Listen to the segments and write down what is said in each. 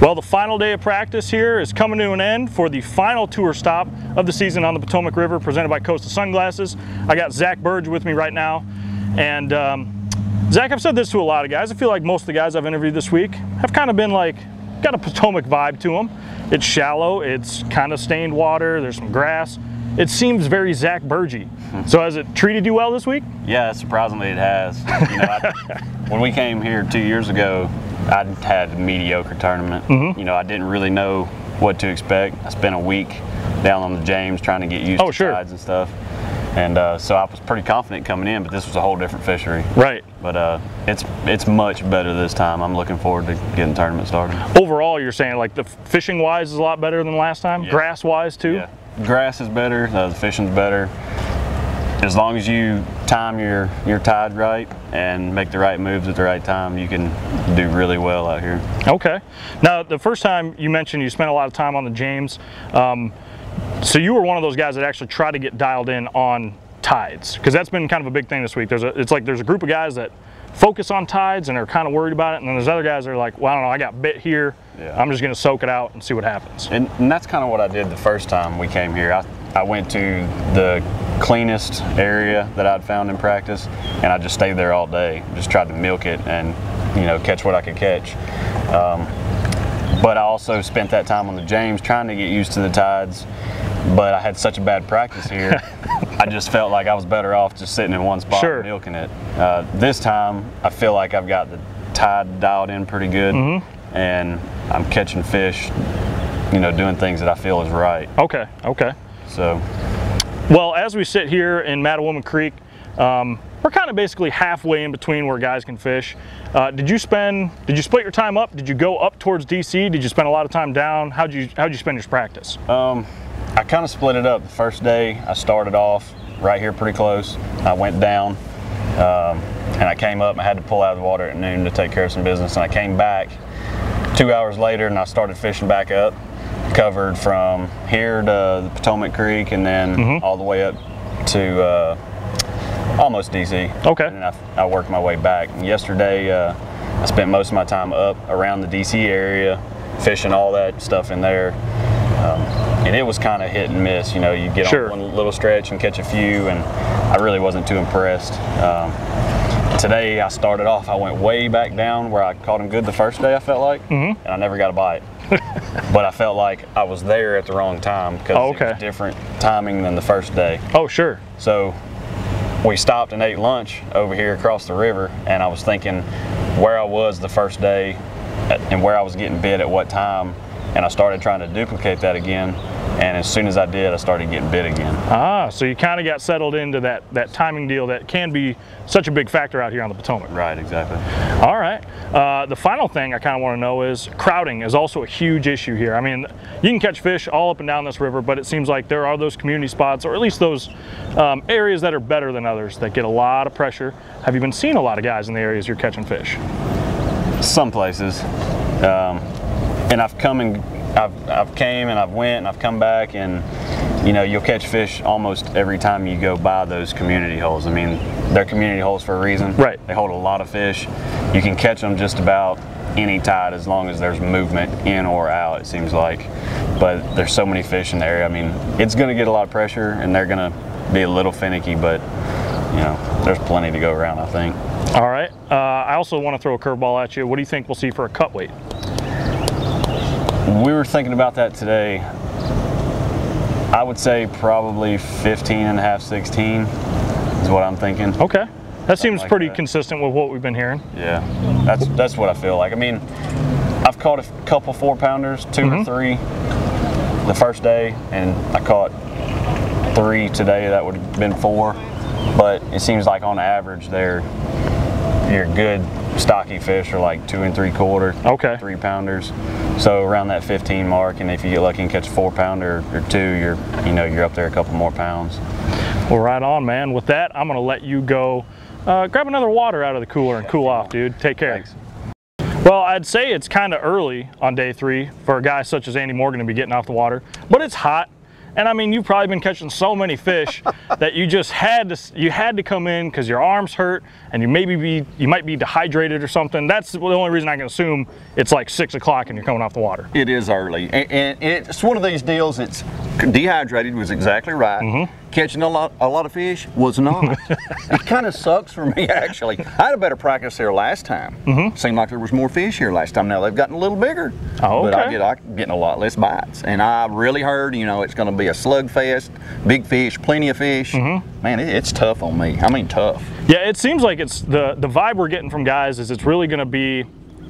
Well, the final day of practice here is coming to an end for the final tour stop of the season on the Potomac River, presented by Costa Sunglasses. I got Zack Birge with me right now. And Zack, I've said this to a lot of guys. I feel like most of the guys I've interviewed this week have kind of been like, got a Potomac vibe to them. It's shallow, it's kind of stained water, there's some grass. It seems very Zack Birge. So has it treated you well this week? Yeah, surprisingly it has. You know, when we came here 2 years ago, I had a mediocre tournament. You know, I didn't really know what to expect. I spent a week down on the James trying to get used to tides and stuff. And so I was pretty confident coming in, but this was a whole different fishery. Right. But it's much better this time. I'm looking forward to getting the tournament started. Overall, you're saying like the fishing wise is a lot better than last time? Yeah. Grass wise too? Yeah. Grass is better, the fishing's better. As long as you time your tide right and make the right moves at the right time, you can do really well out here. Okay. Now, the first time you mentioned you spent a lot of time on the James. So you were one of those guys that actually tried to get dialed in on tides, because that's been kind of a big thing this week. It's like there's a group of guys that focus on tides and are kind of worried about it, and then there's other guys that are like, well, I don't know, I got bit here. Yeah. I'm just going to soak it out and see what happens. And that's kind of what I did the first time we came here. I went to the cleanest area that I'd found in practice, and I just stayed there all day. Just tried to milk it and, you know, catch what I could catch. But I also spent that time on the James trying to get used to the tides, but I had such a bad practice here, I just felt like I was better off just sitting in one spot and milking it. This time, I feel like I've got the tide dialed in pretty good, and I'm catching fish, you know, doing things that I feel is right. Okay, okay. So, well, as we sit here in Mattawoman Creek, we're kind of basically halfway in between where guys can fish. Did you split your time up? Did you go up towards DC? Did you spend a lot of time down? How'd you spend your practice? I kind of split it up. The first day I started off right here pretty close. I went down and I came up and I had to pull out of the water at noon to take care of some business, and I came back 2 hours later and I started fishing back up. Covered from here to the Potomac Creek and then all the way up to almost DC. Okay. And then I worked my way back. And yesterday I spent most of my time up around the DC area, fishing all that stuff in there. And it was kind of hit and miss. You know, you get on one little stretch and catch a few, and I really wasn't too impressed. Today I started off, I went way back down where I caught him good the first day, I felt like, and I never got a bite. But I felt like I was there at the wrong time because it was different timing than the first day. Oh, sure. So we stopped and ate lunch over here across the river, and I was thinking where I was the first day and where I was getting bit at what time, and I started trying to duplicate that again, and as soon as I did, I started getting bit again. Ah, so you kind of got settled into that timing deal that can be such a big factor out here on the Potomac. Right, exactly. All right. The final thing I kind of want to know is crowding is also a huge issue here. I mean, you can catch fish all up and down this river, but it seems like there are those community spots, or at least those areas that are better than others, that get a lot of pressure. Have you been seeing a lot of guys in the areas you're catching fish? Some places. And I've came and I've went and I've come back, and you know, you'll catch fish almost every time you go by those community holes. I mean, they're community holes for a reason. Right. They hold a lot of fish. You can catch them just about any tide as long as there's movement in or out, it seems like. But there's so many fish in the area. I mean, it's going to get a lot of pressure and they're going to be a little finicky, but you know, there's plenty to go around, I think. All right. I also want to throw a curveball at you. What do you think we'll see for a cut weight? We were thinking about that today. I would say probably 15 and a half, 16 is what I'm thinking. Okay. That seems like pretty consistent with what we've been hearing. Yeah, that's what I feel like. I mean, I've caught a couple 4-pounders, 2 or 3 the first day, and I caught 3 today. That would have been 4. But it seems like on average your good stocky fish are like 2 3/4, 3-pounders. So around that 15 mark, and if you get lucky and catch a 4-pounder or 2, you're up there a couple more pounds. Well, right on, man. With that, I'm gonna let you go grab another water out of the cooler and cool off, dude. Take care. Thanks. Well, I'd say it's kind of early on day 3 for a guy such as Andy Morgan to be getting off the water, but it's hot. And I mean, you've probably been catching so many fish that you just had to come in because your arms hurt and you might be dehydrated or something. That's the only reason I can assume it's like 6 o'clock and you're coming off the water. It is early, and it's one of these deals. It's dehydrated was exactly right. Catching a lot of fish was not. It kind of sucks for me, actually. I had a better practice there last time. Seemed like there was more fish here last time. Now they've gotten a little bigger, but I'm getting a lot less bites. And I really heard, you know, it's going to be a slug fest, big fish, plenty of fish. Man, it's tough on me. I mean, tough. Yeah, it seems like it's the vibe we're getting from guys is it's really going to be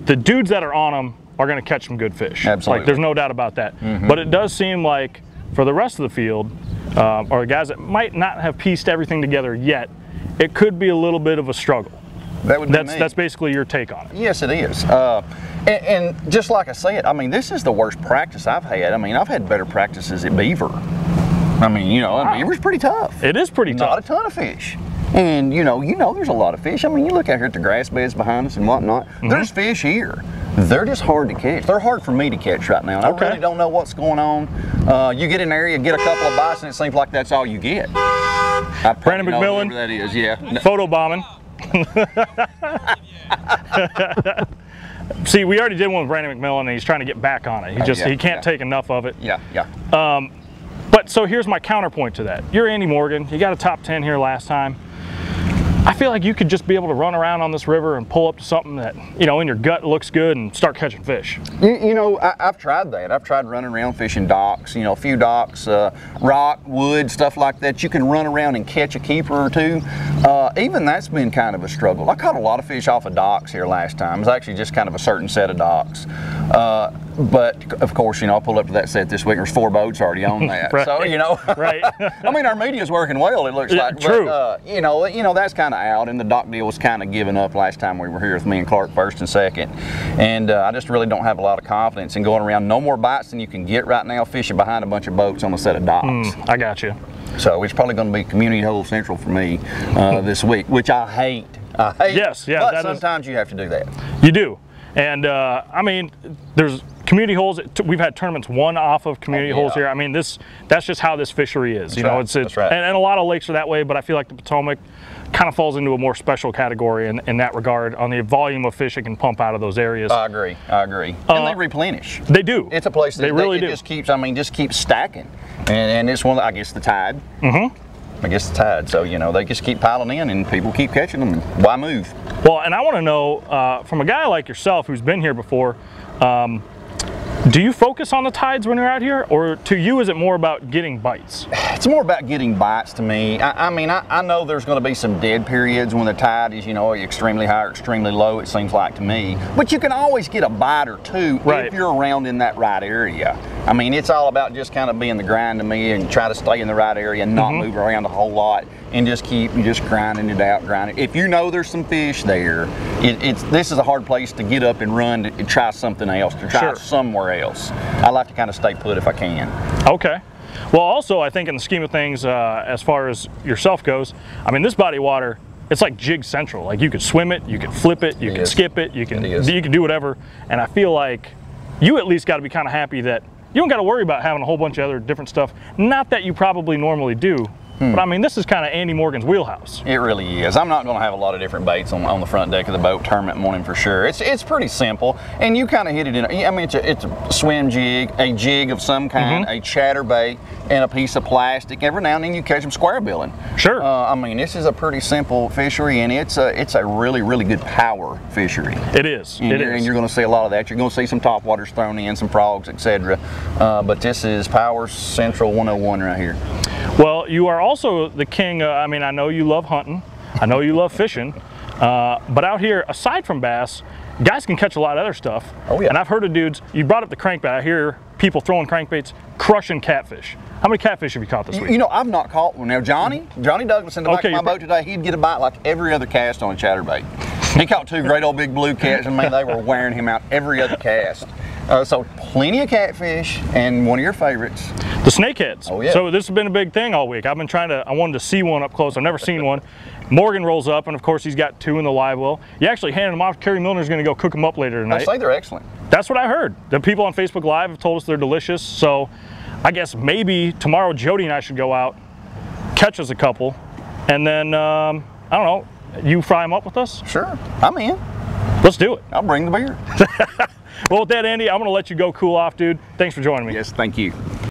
the dudes that are on them are going to catch some good fish. Absolutely. Like, there's no doubt about that. But it does seem like for the rest of the field, or guys that might not have pieced everything together yet, it could be a little bit of a struggle. That's basically your take on it. Yes, it is. And just like I said, I mean, this is the worst practice I've had. I mean, I've had better practices at Beaver. I mean, you know, Beaver's pretty tough. It is pretty tough. Not a ton of fish. And you know, there's a lot of fish. I mean, you look out here at the grass beds behind us and whatnot. There's fish here. They're just hard to catch. They're hard for me to catch right now. And I really don't know what's going on. You get in there, you get a couple of bites, and it seems like that's all you get. Brandon McMillan. That is, yeah. Photo bombing. See, we already did one with Brandon McMillan, and he's trying to get back on it. He can't take enough of it. But so here's my counterpoint to that. You're Andy Morgan. You got a top 10 here last time. I feel like you could just be able to run around on this river and pull up to something that, you know, in your gut looks good and start catching fish. You know, I've tried that. I've tried running around fishing docks, you know, a few docks, rock, wood, stuff like that. You can run around and catch a keeper or two. Even that's been kind of a struggle. I caught a lot of fish off of docks here last time. It was actually just kind of a certain set of docks. But of course, you know, I pulled up to that set this week. There's 4 boats already on that. So, you know, I mean, our media's working well, it looks like. True. But, you know, that's kind of out, and the dock deal was kind of given up last time we were here with me and Clark first and second. And I just really don't have a lot of confidence in going around. No more bites than you can get right now fishing behind a bunch of boats on a set of docks. I got you. So it's probably going to be community hole central for me this week, which I hate. Yes, yeah. But sometimes you have to do that. You do. And I mean, there's community holes. We've had tournaments won off of community holes here. I mean, that's just how this fishery is. You know, it's and a lot of lakes are that way, but I feel like the Potomac kind of falls into a more special category in that regard on the volume of fish it can pump out of those areas. I agree. And they replenish. They do. It's a place that they really do. Just keeps stacking. And it's one of, I guess, the tide. I guess the tide. So, you know, they just keep piling in and people keep catching them. And why move? Well, and I want to know, from a guy like yourself who's been here before, do you focus on the tides when you're out here, or to you is it more about getting bites? It's more about getting bites to me. I mean, I know there's going to be some dead periods when the tide is, you know, extremely high or extremely low, it seems like to me. But you can always get a bite or two if you're around in that right area. I mean, it's all about just kind of being the grind to me and try to stay in the right area and not move around a whole lot and just keep grinding it out, grinding. If you know there's some fish there, this is a hard place to get up and run to try something else, to try somewhere else. I like to kind of stay put if I can. Okay. Well, also, I think in the scheme of things, as far as yourself goes, I mean, this body of water, it's like jig central. Like, you could swim it, you could flip it, you can skip it, you can do whatever. And I feel like you at least got to be kind of happy that you don't got to worry about having a whole bunch of other different stuff. Not that you probably normally do. But I mean, this is kind of Andy Morgan's wheelhouse. It really is. I'm not going to have a lot of different baits on the front deck of the boat tournament morning for sure. It's pretty simple, and you kind of hit it in. I mean, it's a swim jig, a jig of some kind, a chatterbait, and a piece of plastic. Every now and then you catch them square billing. Sure. I mean, this is a pretty simple fishery, and it's a really good power fishery. It is. And you're going to see a lot of that. You're going to see some topwaters thrown in, some frogs, etc. But this is Power Central 101 right here. Well, you are also the king. I mean, I know you love hunting. I know you love fishing. But out here, aside from bass, guys can catch a lot of other stuff. Oh, yeah. And I've heard of dudes, you brought up the crankbait. I hear people throwing crankbaits, crushing catfish. How many catfish have you caught this week? You know, I've not caught one. Now, Johnny Douglas in the back of my boat today, he'd get a bite like every other cast on a chatterbait. He caught 2 great old big blue cats, and man, they were wearing him out every other cast. So plenty of catfish, and one of your favorites, the snakeheads. Oh, yeah. So this has been a big thing all week. I've been I wanted to see one up close. I've never seen one. Morgan rolls up, and of course he's got 2 in the live well. You actually handed them off. Kerry Milner's going to go cook them up later tonight. I say they're excellent. That's what I heard. The people on Facebook Live have told us they're delicious. So I guess maybe tomorrow Jody and I should go out, catch us a couple, and then, I don't know, you fry them up with us? Sure, I'm in. Let's do it. I'll bring the beer. Well, with that, Andy, I'm going to let you go cool off, dude. Thanks for joining me. Yes, thank you.